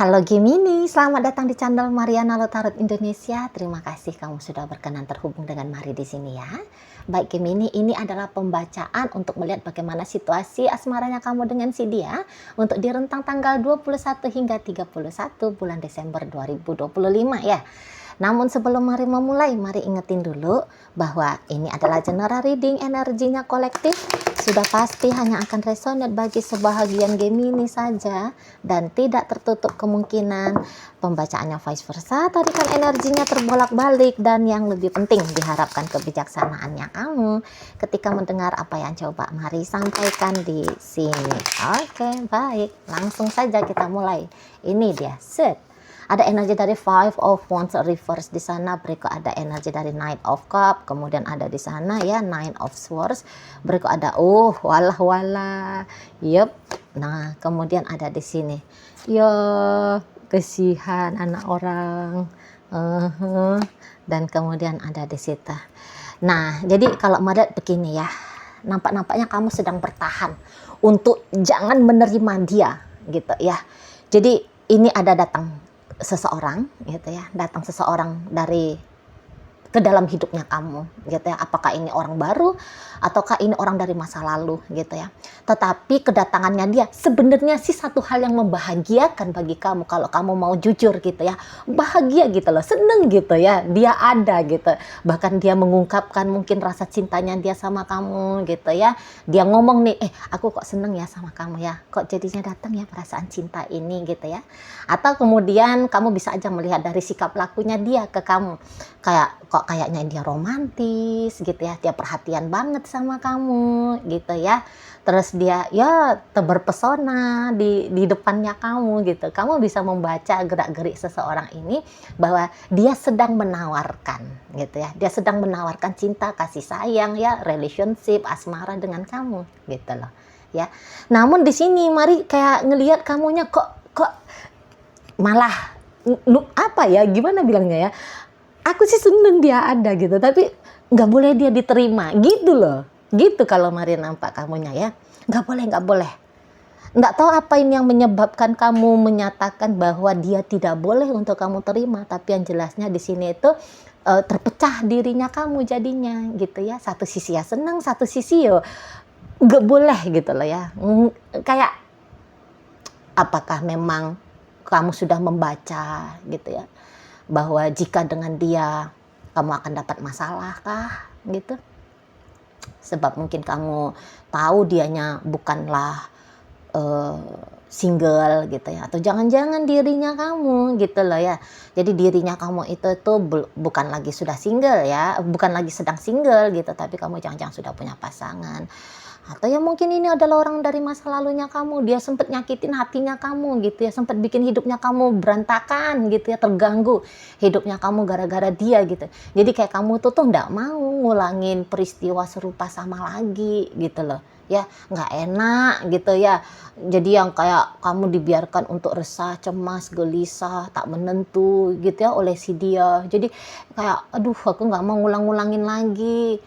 Halo Gemini, selamat datang di channel Mariana Lotarot Indonesia. Terima kasih kamu sudah berkenan terhubung dengan Mari di sini ya. Baik Gemini, ini adalah pembacaan untuk melihat bagaimana situasi asmaranya kamu dengan si dia untuk di rentang tanggal 21 hingga 31 bulan Desember 2025 ya. Namun sebelum Mari memulai, mari ingetin dulu bahwa ini adalah general reading, energinya kolektif. Sudah pasti hanya akan resonate bagi sebahagian Gemini saja dan tidak tertutup kemungkinan pembacaannya vice versa. Tarikan energinya terbolak-balik dan yang lebih penting diharapkan kebijaksanaannya kamu ketika mendengar apa yang coba Mari sampaikan di sini. Oke, baik. Langsung saja kita mulai. Ini dia, set. Ada energi dari Five of Wands reverse di sana, berikut ada energi dari Knight of Cup, kemudian ada di sana ya Nine of Swords, berikut ada walah. Yup. Nah, kemudian ada di sini. Ya, kesihan anak orang. Dan kemudian ada di situ. Nah, jadi kalau Madat begini ya. Nampak-nampaknya kamu sedang bertahan untuk jangan menerima dia gitu ya. Jadi ini ada datang seseorang gitu ya, datang seseorang dari ke dalam hidupnya kamu gitu ya. Apakah ini orang baru ataukah ini orang dari masa lalu gitu ya. Tetapi kedatangannya dia sebenarnya sih satu hal yang membahagiakan bagi kamu kalau kamu mau jujur gitu ya. Bahagia gitu loh, seneng gitu ya, dia ada gitu. Bahkan dia mengungkapkan mungkin rasa cintanya dia sama kamu gitu ya. Dia ngomong nih, aku kok seneng ya sama kamu ya, kok jadinya datang ya perasaan cinta ini gitu ya. Atau kemudian kamu bisa aja melihat dari sikap lakunya dia ke kamu, kayak kok kayaknya dia romantis gitu ya, dia perhatian banget sama kamu gitu ya. Terus dia ya berpesona di depannya kamu gitu. Kamu bisa membaca gerak-gerik seseorang ini bahwa dia sedang menawarkan gitu ya. Dia sedang menawarkan cinta, kasih sayang ya, relationship, asmara dengan kamu gitu loh ya. Namun di sini Mari kayak ngelihat kamunya kok malah apa ya, gimana bilangnya ya, aku sih seneng dia ada gitu, tapi nggak boleh dia diterima gitu loh, gitu kalau Mari nampak kamunya ya. Nggak boleh. Nggak tahu apa ini yang menyebabkan kamu menyatakan bahwa dia tidak boleh untuk kamu terima, tapi yang jelasnya di sini itu terpecah dirinya kamu jadinya gitu ya. Satu sisi ya seneng, satu sisi yo nggak boleh gitu loh ya. Kayak apakah memang kamu sudah membaca gitu ya, bahwa jika dengan dia kamu akan dapat masalah kah gitu. Sebab mungkin kamu tahu dianya bukanlah single gitu ya, atau jangan-jangan dirinya kamu gitu loh ya. Jadi dirinya kamu itu tuh bukan lagi sudah single ya, bukan lagi sedang single gitu, tapi kamu jangan-jangan sudah punya pasangan. Atau ya mungkin ini adalah orang dari masa lalunya kamu, dia sempat nyakitin hatinya kamu gitu ya, sempat bikin hidupnya kamu berantakan gitu ya, terganggu hidupnya kamu gara-gara dia gitu. Jadi kayak kamu tuh nggak mau ngulangin peristiwa serupa sama lagi gitu loh ya, nggak enak gitu ya. Jadi yang kayak kamu dibiarkan untuk resah, cemas, gelisah, tak menentu gitu ya oleh si dia. Jadi kayak aduh, aku nggak mau ngulang-ngulangin lagi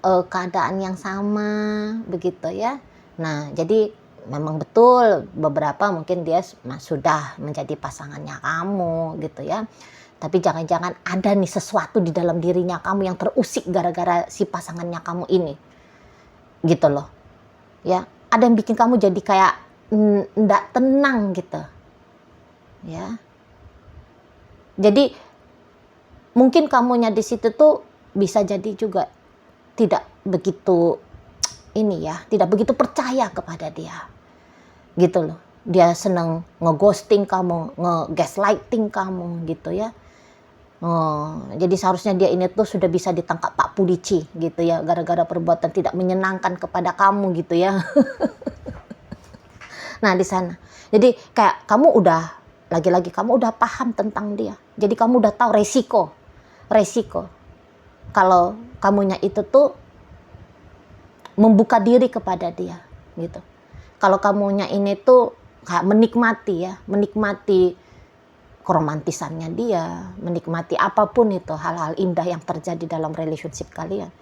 keadaan yang sama begitu ya. Nah, jadi memang betul beberapa mungkin dia sudah menjadi pasangannya kamu gitu ya. Tapi jangan-jangan ada nih sesuatu di dalam dirinya kamu yang terusik gara-gara si pasangannya kamu ini. Gitu loh. Ya, ada yang bikin kamu jadi kayak nggak tenang gitu. Ya. Jadi mungkin kamunya di situ tuh bisa jadi juga tidak begitu tidak begitu percaya kepada dia gitu loh. Dia senang ngeghosting kamu, ngegaslighting kamu gitu ya. Jadi seharusnya dia ini tuh sudah bisa ditangkap Pak Polisi gitu ya, gara-gara perbuatan tidak menyenangkan kepada kamu gitu ya. Nah di sana, jadi kayak kamu udah lagi-lagi kamu udah paham tentang dia. Jadi kamu udah tahu resiko kalau kamunya itu tuh membuka diri kepada dia gitu. Kalau kamunya ini tuh kayak menikmati keromantisannya dia, menikmati apapun itu hal-hal indah yang terjadi dalam relationship kalian.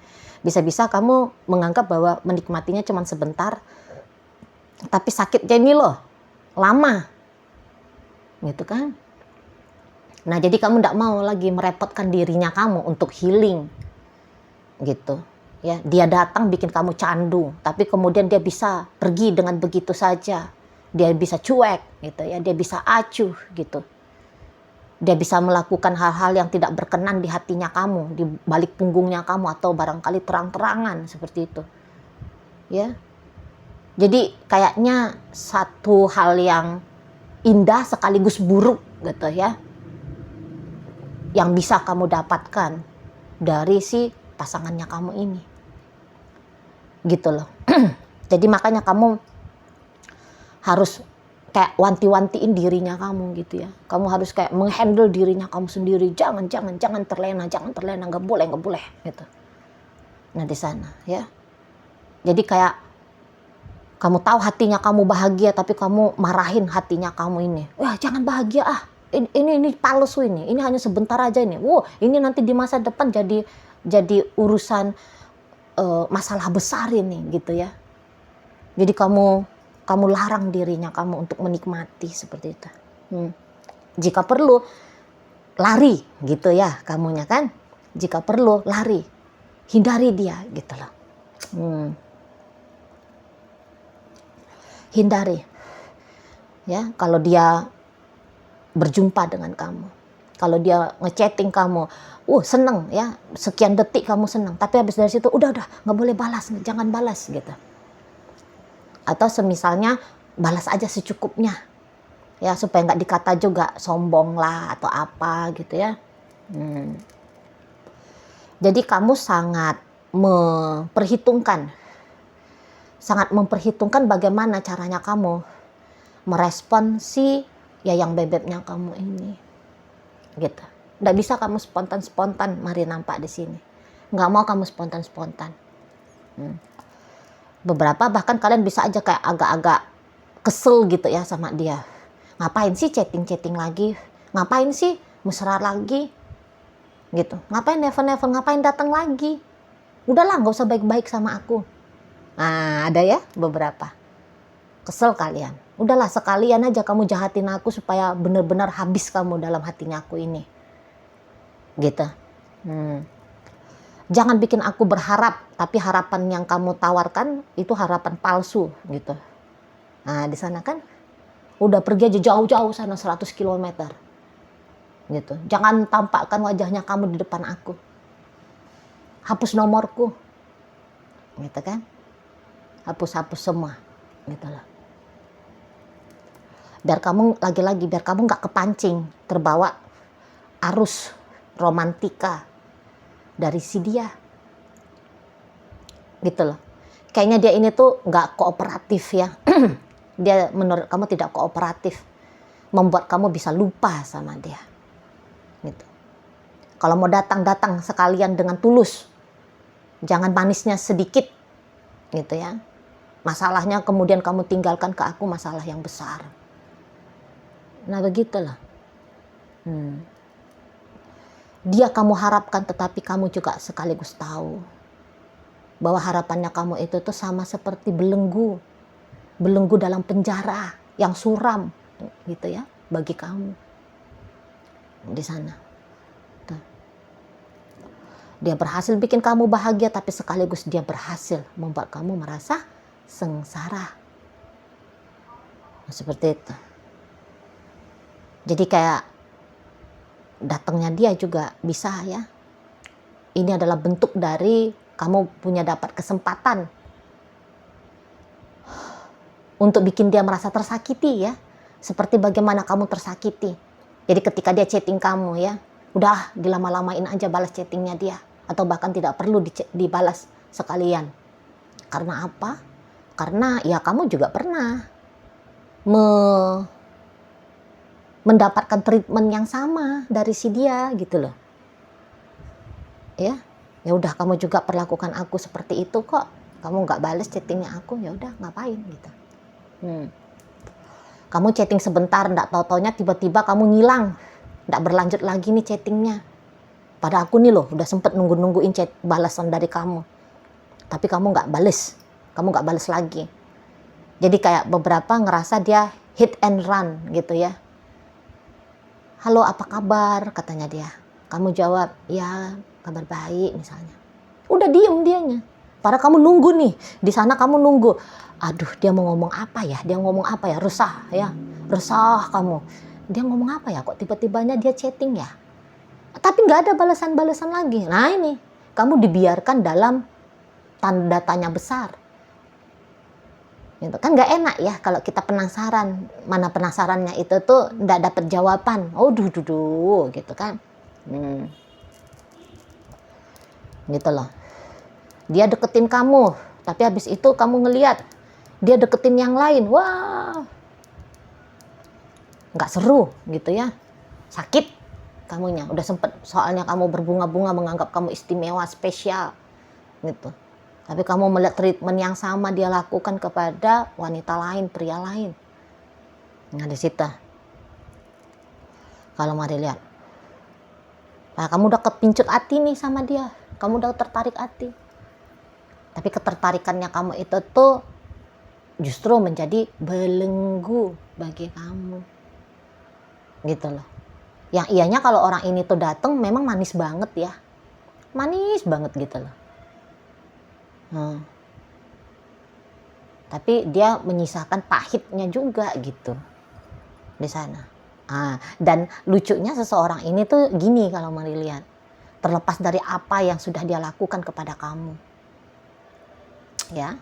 Bisa-bisa kamu menganggap bahwa menikmatinya cuma sebentar, tapi sakitnya ini loh lama gitu kan. Nah, jadi kamu tidak mau lagi merepotkan dirinya kamu untuk healing, gitu. Ya, dia datang bikin kamu candu, tapi kemudian dia bisa pergi dengan begitu saja. Dia bisa cuek, gitu ya. Dia bisa acuh, gitu. Dia bisa melakukan hal-hal yang tidak berkenan di hatinya kamu, di balik punggungnya kamu, atau barangkali terang-terangan seperti itu. Ya. Jadi kayaknya satu hal yang indah sekaligus buruk, gitu ya, yang bisa kamu dapatkan dari si pasangannya kamu ini, gitu loh. Jadi makanya kamu harus kayak wanti-wantiin dirinya kamu, gitu ya. Kamu harus kayak menghandle dirinya kamu sendiri. Jangan terlena, nggak boleh, gitu. Nah, di sana, ya. Jadi kayak kamu tahu hatinya kamu bahagia, tapi kamu marahin hatinya kamu ini. Wah, jangan bahagia ah. Ini palsu ini hanya sebentar aja ini. Wow, ini nanti di masa depan jadi urusan masalah besar ini, gitu ya. Jadi kamu larang dirinya kamu untuk menikmati seperti itu. Jika perlu lari, gitu ya kamunya kan. Jika perlu lari, hindari dia, gitu loh. Hindari, ya. Kalau dia berjumpa dengan kamu, kalau dia ngechatting kamu, seneng ya, sekian detik kamu seneng, tapi habis dari situ udah nggak boleh balas, jangan balas, gitu. Atau semisalnya balas aja secukupnya, ya, supaya nggak dikata juga sombong lah atau apa, gitu ya. Jadi kamu sangat memperhitungkan bagaimana caranya kamu merespon si yang bebeknya kamu ini, gitu. Nggak bisa kamu spontan mari nampak di sini. Nggak mau kamu spontan. Beberapa bahkan kalian bisa aja kayak agak-agak kesel gitu ya sama dia. Ngapain sih chatting lagi? Ngapain sih mesra lagi? Gitu. Ngapain nelfon, ngapain datang lagi? Udahlah, nggak usah baik-baik sama aku. Nah, ada ya beberapa. Kesel kalian. Udahlah, sekalian aja kamu jahatin aku supaya benar-benar habis kamu dalam hatinya aku ini. Gitu. Jangan bikin aku berharap, tapi harapan yang kamu tawarkan itu harapan palsu, gitu. Nah, di sana kan udah pergi aja jauh-jauh sana 100 km. Gitu. Jangan tampakkan wajahnya kamu di depan aku. Hapus nomorku. Gitu kan? Hapus semua. Gitu loh. Biar kamu nggak kepancing terbawa arus romantika dari si dia, gitu loh. Kayaknya dia ini tuh nggak kooperatif ya. Dia menurut kamu tidak kooperatif, membuat kamu bisa lupa sama dia, gitu. Kalau mau datang sekalian dengan tulus, jangan manisnya sedikit, gitu ya. Masalahnya kemudian kamu tinggalkan ke aku, masalah yang besar. Nah, begitulah. Dia kamu harapkan, tetapi kamu juga sekaligus tahu bahwa harapannya kamu itu tuh sama seperti belenggu dalam penjara yang suram, gitu ya, bagi kamu di sana. Tuh. Dia berhasil bikin kamu bahagia, tapi sekaligus dia berhasil membuat kamu merasa sengsara. Nah, seperti itu. Jadi kayak datangnya dia juga bisa ya. Ini adalah bentuk dari kamu punya dapat kesempatan untuk bikin dia merasa tersakiti ya. Seperti bagaimana kamu tersakiti. Jadi ketika dia chatting kamu ya, udah dilama-lamain aja balas chattingnya dia. Atau bahkan tidak perlu dibalas sekalian. Karena apa? Karena ya kamu juga pernah mendapatkan treatment yang sama dari si dia, gitu loh. Ya udah, kamu juga perlakukan aku seperti itu kok. Kamu nggak balas chattingnya aku, ya udah ngapain gitu. Kamu chatting sebentar, nggak tahu-taunya tiba-tiba kamu ngilang, nggak berlanjut lagi nih chattingnya. Pada aku nih loh, udah sempet nungguin chat balasan dari kamu, tapi kamu nggak balas lagi. Jadi kayak beberapa ngerasa dia hit and run gitu ya. halo apa kabar, katanya dia. Kamu jawab, ya kabar baik misalnya. Udah diem dianya. Padahal kamu nunggu nih, di sana kamu nunggu. Aduh, dia mau ngomong apa ya? Dia ngomong apa ya? Resah ya, resah kamu. Dia ngomong apa ya? Kok tiba-tibanya dia chatting ya? Tapi nggak ada balasan-balasan lagi. Nah ini, kamu dibiarkan dalam tanda tanya besar. Gitu. Kan nggak enak ya kalau kita penasaran. Mana penasarannya itu tuh nggak dapet jawaban. Oh duh, gitu kan. Gitu loh. Dia deketin kamu, tapi habis itu kamu ngelihat dia deketin yang lain. Wah, nggak seru gitu ya. Sakit kamunya. Udah sempet soalnya kamu berbunga-bunga menganggap kamu istimewa, spesial gitu. Tapi kamu melihat treatment yang sama dia lakukan kepada wanita lain, pria lain. Nah di situ. Kalau mari lihat. Nah, kamu udah kepincut hati nih sama dia. Kamu udah tertarik hati. Tapi ketertarikannya kamu itu tuh justru menjadi belenggu bagi kamu. Gitu loh. Yang ianya kalau orang ini tuh datang memang manis banget ya. Manis banget gitu loh. Tapi dia menyisakan pahitnya juga gitu di sana. Dan lucunya seseorang ini tuh gini kalau mari lihat. Terlepas dari apa yang sudah dia lakukan kepada kamu. Ya.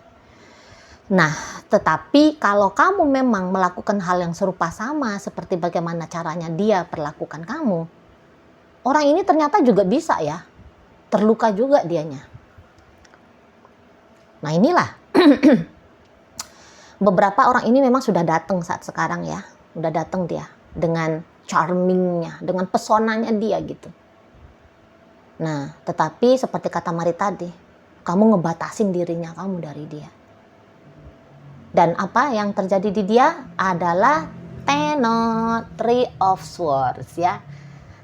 Nah, tetapi kalau kamu memang melakukan hal yang serupa sama seperti bagaimana caranya dia perlakukan kamu, orang ini ternyata juga bisa ya, terluka juga dianya. Nah inilah, beberapa orang ini memang sudah datang saat sekarang ya, udah datang dia dengan charmingnya, dengan pesonanya dia gitu. Nah, tetapi seperti kata Mari tadi, kamu ngebatasin dirinya kamu dari dia. Dan apa yang terjadi di dia adalah Three of Swords ya.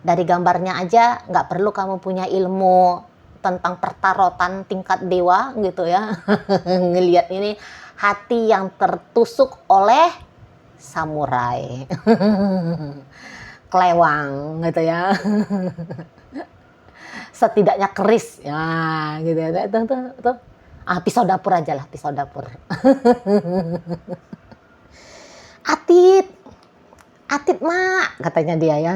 Dari gambarnya aja nggak perlu kamu punya ilmu tentang pertarotan tingkat dewa gitu ya. Ngelihat ini hati yang tertusuk oleh samurai. Kelewang gitu ya. Setidaknya keris ya gitu ya. Tuh. Pisau dapur aja lah, pisau dapur. Atit mak, katanya dia ya.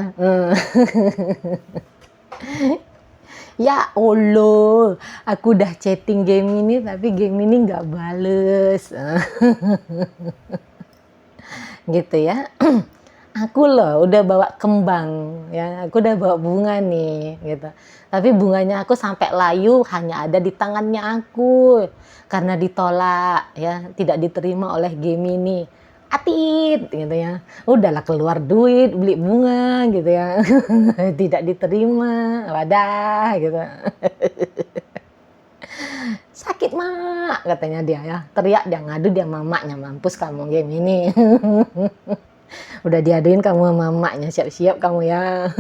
Ya Allah, aku udah chatting game ini tapi game ini nggak bales. Gitu ya. Aku loh udah bawa kembang ya, aku udah bawa bunga nih gitu. Tapi bunganya aku sampai layu hanya ada di tangannya aku karena ditolak ya, tidak diterima oleh game ini. Atit gitu ya. Udahlah keluar duit beli bunga gitu ya. Tidak diterima. Wadah gitu. Sakit mak katanya dia ya. Teriak dia ngadu dia mamaknya, mampus kamu game ini. Udah diaduin kamu sama mamanya, siap-siap kamu ya.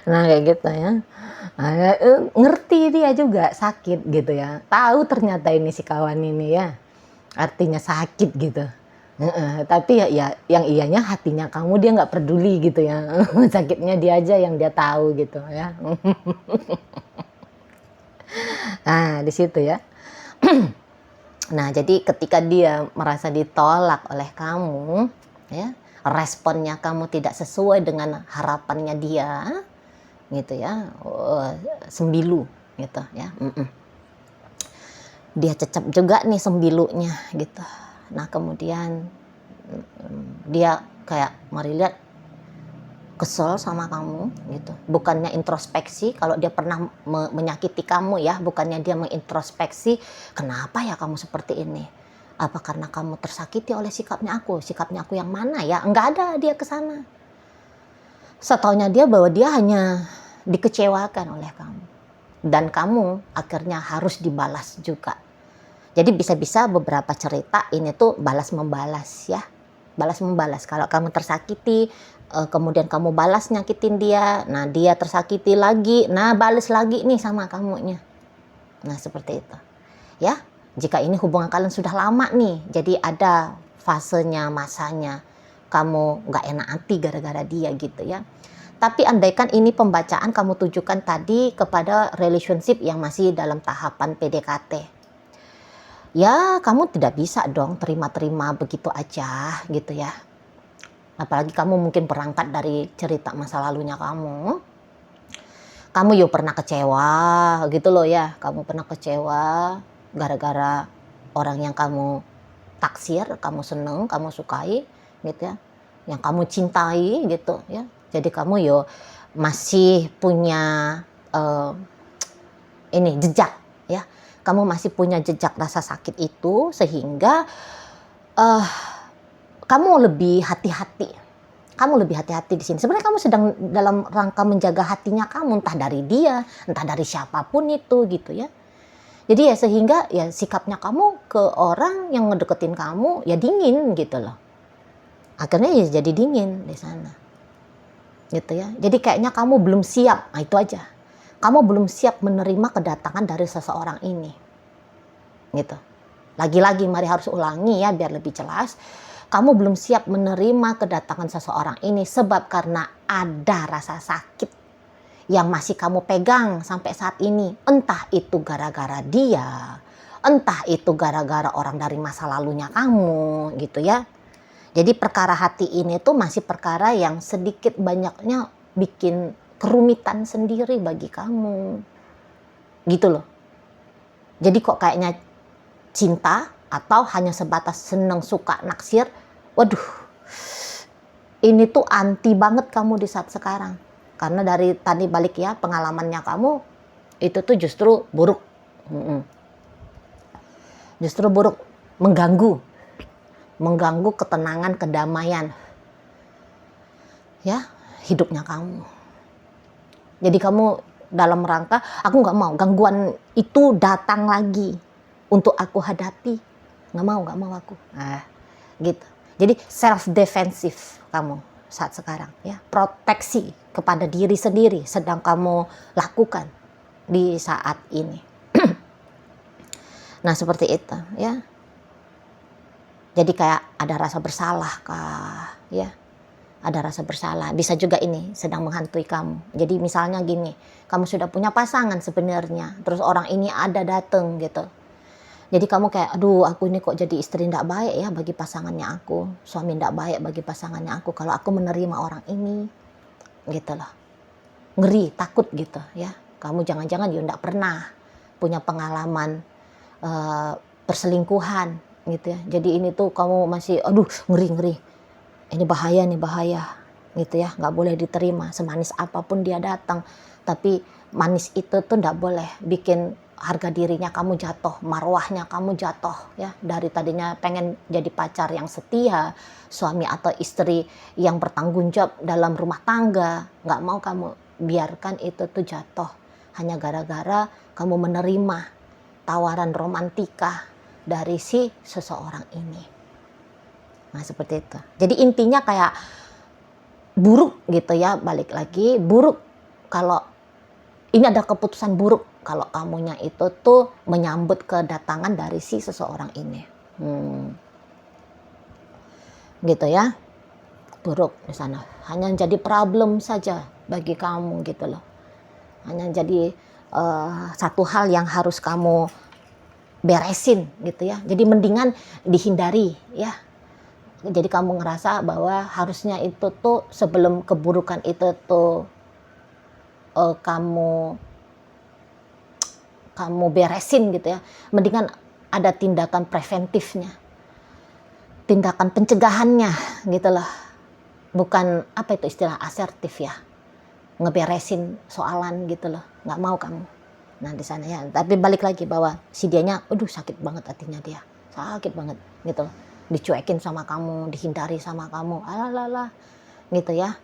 Nah kayak gitu ya. Ngerti dia juga sakit gitu ya. Tahu ternyata ini si kawan ini ya. Artinya sakit gitu. Tapi ya yang iyanya hatinya kamu dia nggak peduli gitu ya. Sakitnya dia aja yang dia tahu gitu ya. Nah di situ ya. Nah, jadi ketika dia merasa ditolak oleh kamu, ya, responnya kamu tidak sesuai dengan harapannya dia, gitu ya, sembilu, gitu ya. Dia cecep juga nih sembilunya, gitu. Nah, kemudian dia kayak, mari lihat, kesel sama kamu gitu, bukannya introspeksi kalau dia pernah menyakiti kamu ya, bukannya dia mengintrospeksi kenapa ya kamu seperti ini, apa karena kamu tersakiti oleh sikapnya aku yang mana ya, enggak ada dia kesana. Setaunya dia bahwa dia hanya dikecewakan oleh kamu dan kamu akhirnya harus dibalas juga. Jadi bisa-bisa beberapa cerita ini tuh balas membalas ya, balas membalas. Kalau kamu tersakiti kemudian kamu balas nyakitin dia, nah dia tersakiti lagi, nah balas lagi nih sama kamunya. Nah seperti itu ya. Jika ini hubungan kalian sudah lama nih, jadi ada fasenya, masanya kamu nggak enak hati gara-gara dia gitu ya. Tapi andaikan ini pembacaan kamu tujukan tadi kepada relationship yang masih dalam tahapan PDKT. Ya, kamu tidak bisa dong terima-terima begitu aja gitu ya. Apalagi kamu mungkin berangkat dari cerita masa lalunya kamu. Kamu yuk pernah kecewa gitu loh ya. Kamu pernah kecewa gara-gara orang yang kamu taksir, kamu seneng, kamu sukai gitu ya. Yang kamu cintai gitu ya. Jadi kamu yo masih punya jejak ya. Kamu masih punya jejak rasa sakit itu sehingga kamu lebih hati-hati. Kamu lebih hati-hati di sini. Sebenarnya kamu sedang dalam rangka menjaga hatinya kamu, entah dari dia, entah dari siapapun itu gitu ya. Jadi ya sehingga ya sikapnya kamu ke orang yang ngedeketin kamu ya dingin gitu loh. Akhirnya ya jadi dingin di sana. Gitu ya. Jadi kayaknya kamu belum siap. Nah, itu aja. Kamu belum siap menerima kedatangan dari seseorang ini. Gitu. Lagi-lagi mari harus ulangi ya biar lebih jelas. Kamu belum siap menerima kedatangan seseorang ini sebab karena ada rasa sakit yang masih kamu pegang sampai saat ini. Entah itu gara-gara dia, entah itu gara-gara orang dari masa lalunya kamu gitu ya. Jadi perkara hati ini tuh masih perkara yang sedikit banyaknya bikin kerumitan sendiri bagi kamu. Gitu loh. Jadi kok kayaknya cinta atau hanya sebatas seneng, suka, naksir. Waduh, ini tuh anti banget kamu di saat sekarang. Karena dari tadi balik ya pengalamannya kamu itu tuh justru buruk. Justru buruk, mengganggu ketenangan, kedamaian ya hidupnya kamu. Jadi kamu dalam rangka aku nggak mau gangguan itu datang lagi untuk aku hadapi, nggak mau aku, nah gitu. Jadi self defensif kamu saat sekarang ya, proteksi kepada diri sendiri sedang kamu lakukan di saat ini. Nah seperti itu ya. Jadi kayak ada rasa bersalah kah ya, ada rasa bersalah. Bisa juga ini sedang menghantui kamu. Jadi misalnya gini, kamu sudah punya pasangan sebenarnya, terus orang ini ada dateng gitu. Jadi kamu kayak, aduh aku ini kok jadi istri tidak baik ya bagi pasangannya aku, suami tidak baik bagi pasangannya aku kalau aku menerima orang ini gitu loh. Ngeri, takut gitu ya. Kamu jangan-jangan ya tidak pernah punya pengalaman perselingkuhan gitu ya. Jadi ini tuh kamu masih aduh ngeri. Ini bahaya gitu ya. Nggak boleh diterima semanis apapun dia datang. Tapi manis itu tuh nggak boleh bikin harga dirinya kamu jatuh, marwahnya kamu jatuh ya. Dari tadinya pengen jadi pacar yang setia, suami atau istri yang bertanggung jawab dalam rumah tangga, nggak mau kamu biarkan itu tuh jatuh hanya gara-gara kamu menerima tawaran romantika dari si seseorang ini. Nah seperti itu. Jadi intinya kayak buruk gitu ya, balik lagi buruk kalau ini ada keputusan buruk kalau kamunya itu tuh menyambut kedatangan dari si seseorang ini. Gitu ya. Buruk di sana. Hanya jadi problem saja bagi kamu gitu loh. Hanya jadi satu hal yang harus kamu beresin gitu ya. Jadi mendingan dihindari ya. Jadi kamu ngerasa bahwa harusnya itu tuh sebelum keburukan itu tuh kamu beresin gitu ya. Mendingan ada tindakan preventifnya. Tindakan pencegahannya gitu loh. Bukan apa itu istilah asertif ya. Ngeberesin soalan gitu loh. Nggak mau kamu. Nah di sana ya, tapi balik lagi bahwa si dianya, aduh sakit banget hatinya dia, sakit banget gitu, dicuekin sama kamu, dihindari sama kamu, alalah gitu ya,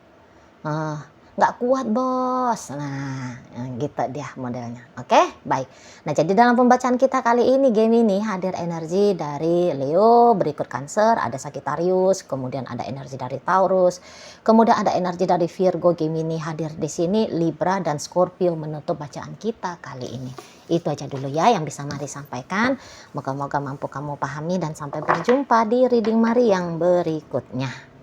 nggak kuat bos, nah gitu dia modelnya. Oke, baik. Nah jadi dalam pembacaan kita kali ini Gemini hadir energi dari Leo, berikut Cancer, ada Sagittarius, kemudian ada energi dari Taurus, kemudian ada energi dari Virgo. Gemini hadir di sini, Libra dan Scorpio menutup bacaan kita kali ini. Itu aja dulu ya yang bisa Mari sampaikan. Moga-moga mampu kamu pahami dan sampai berjumpa di reading Mari yang berikutnya.